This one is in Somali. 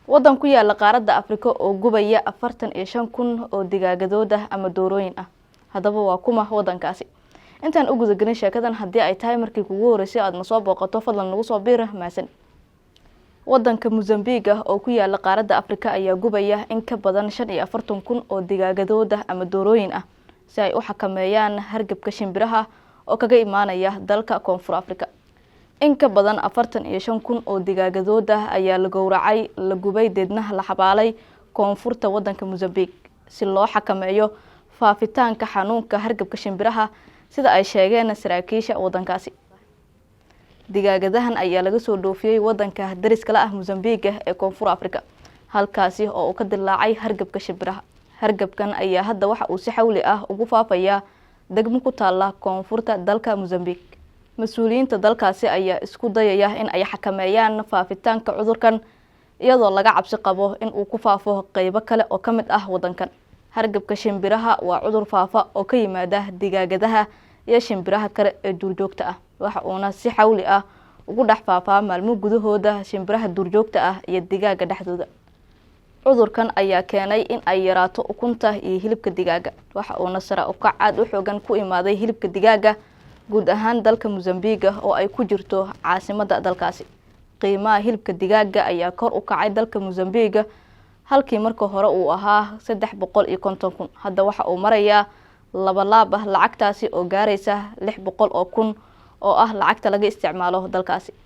waddan ku yaala qaaradda Afrika oo gubaya 45,000 oo digaagadooda ama doorooyin ah. Haddaba waa kuma waddankaasi. Intaan ugu gudagelin sheekadan haddii ay tahay markii kugu horeysay aad ma soo booqato fadlan nagu soo biir maasan. Waddanka Mozambique oo ku yaala qaaradda Afrika ayaa gubaya in ka badan 45,000 oo digaagadooda ama doorooyin ah si ay u xakameeyaan hargabka shimbiraha oo kaga imaanaya dalka Koonfur Afrika. In ka badan 45,000 oo digaagadooda ayaa la gowracay, la gubay deedna la xabaalay koonfurta waddanka Mozambique si loo xakameeyo faafitaanka xanuunka hargabka shimbiraha sida ay sheegeen saraakiisha waddankaasi. Digaagadahan ayaa laga soo dhoofiyay waddanka dariska la ah Mozambique ee Koonfur Afrika, halkaasi oo uu ka dilaacay hargabka shimbiraha. Hargabkan ayaa hadda waxa uu si xawli ah ugu faafaya degmo ku taala koonfurta dalka Mozambique. Mas'uuliyiinta dalkaasi ayaa isku dayaya in ay xakameeyaan faafitaanka cudurkan iyadoo laga cabsi qabo in uu ku faafo qaybo kale oo ka mid ah waddankan. Hargabka shimbiraha waa cudur faafa oo ka yimaada digaagadaha iyo shimbiraha kale ee duurjoogta ah. Waxa uuna si xawli ah ugu dhex faafaa maalmo gudahooda shimbiraha duurjoogta ah iyo digaaga dhexdooda. Cudurkan ayaa keenay in ay yaraato ukunta iyo hilibka digaaga. Waxa uuna sare u kac aad u xoogan ku imaaday hilibka digaaga guud ahaan dalka Mozambique oo ay ku jirto caasimadda dalkaasi. Qiimaha hilibka digaaga ayaa kor u kacay dalka Mozambique halkii markii hore uu ahaa 350,000. Hadda waxa uu marayaa laba laab ah lacagtaasi oo gaaraysa 600,000 oo ah lacagta laga isticmaalo dalkaasi.